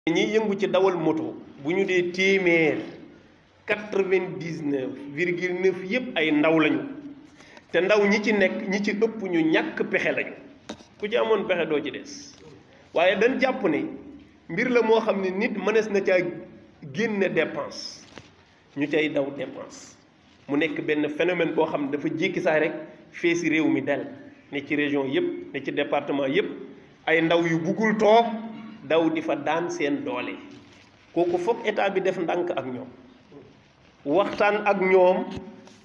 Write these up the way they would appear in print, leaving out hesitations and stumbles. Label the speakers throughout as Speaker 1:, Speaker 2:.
Speaker 1: ñiy yëngu ci dawal moto bu ñu dee téeméer 99,9 yëpp ay ndaw lañu te ndaw ñi ci nekk ñi ci ëpp ñu ñàkk pexe lañu ku ci amoon pexe doo ci des waaye dañ jàpp ne mbir la moo xam ne nit mënees na caa génne dépense ñu cay daw dépense mu nekk benn phénomène boo xam ne dafa jékki saay rek fee si réew mi del ne ci région yëpp ne ci département yëpp ay ndaw yu buggul toog daw di fa daan seen doole kooku foog état bi def ndànk ak ñoom waxtaan ak ñoom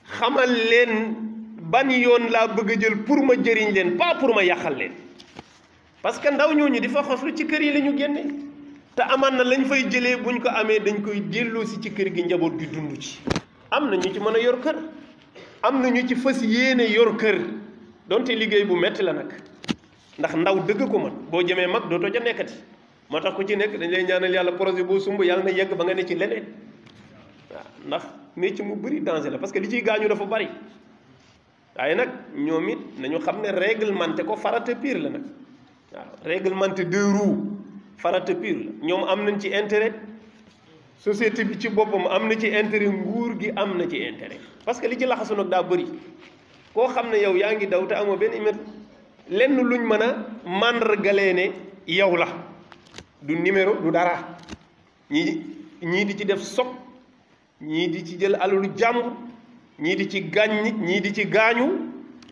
Speaker 1: xamal leen ban yoon laa bëgg a jël pour ma jëriñ leen pas pour ma yàqal leen parce que ndaw ñooñu di fa xoslu ci kër yi la ñu génne te amaan na lañ fay jëlee buñ ko amee dañ koy delloosi ci kër gi njaboot gi dund ci am na ñu ci mën a yor kër am na ñu ci fas yéene yor kër donte liggéey bu metti la nag ndax ndaw dëgg ko mën boo jëmee mag dootoo ca nekkati moo tax ku ci nekk dañ lay ñaanal yàlla projet boo sumb yàlla na yegg ba nga ne ci leneen waaw ndax métier mu bëri danger la parce que li ciy gaañu dafa bari waaye nag ñoom it nañu xam ne réglementé ko farata pire la nag waaw réglementé deux roues farata pire la ñoom am nañ ci intérêt société bi ci boppam am na ci intérêt nguur gi am na ci intérêt parce que li ci laxasu nag daa bëri koo xam ne yow yaa ngi daw te amoo benn imet lenn luñ mën a màndargalee ne yow la du numéro du dara ñii di ci def sob ñii di ci jël alalu jàmbur ñii di ci gaañ nit ñii di ci gaañu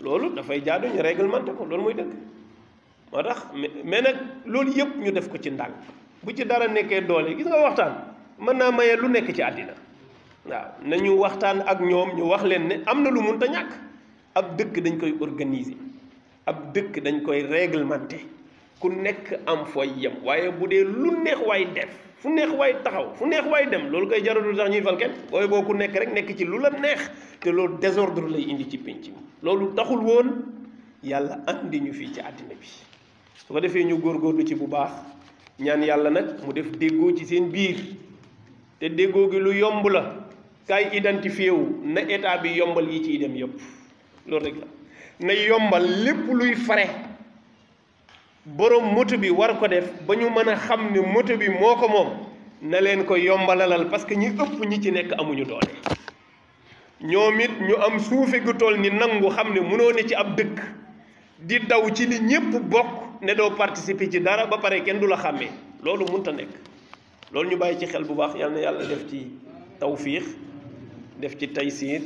Speaker 1: loolu dafay jaadu ñu réglementé ko loolu mooy dëgg moo tax mais nag loolu yëpp ñu def ko ci ndànk bu ci dara nekkee doole gis nga waxtaan mën naa maye lu nekk ci àddina waaw nañu waxtaan ak ñoom ñu wax leen ne am na lu mun ta ñàkk ab dëkk dañ koy organiser ab dëkk dañ koy réglementé ku nekk am fooy yem waaye bu dee lu neex waay def fu neex waay taxaw fu neex waay dem loolu koy jaratul sax ñuy fal kenn booy boo ku nekk rek nekk ci lu la neex te loolu désordre lay indi ci pénc mi loolu taxul woon yàlla andi ñu fii ci àddina bi su ko defee ñu góorgóorlu ci bu baax ñaan yàlla nag mu def déggoo ci seen biir te déggoo gi lu yomb la kaay identifié wu na état bi yombal yi ciy dem yëpp loolu rek la na yombal lépp luy fare borom moto bi war ko def ba ñu mën a xam ne moto bi moo ko moom na leen ko yombalalal parce que ñi ëpp ñi ci nekk amuñu doole ñoom it ñu am suufe gu toll ni nangu xam ne mënoo ne ci ab dëkk di daw ci li ñépp bokk ne doo participer ci dara ba pare kenn du la xàmmee loolu mënta nekk loolu ñu bàyyi ci xel bu baax yal na yàlla def ci tawfiix def ci taysiir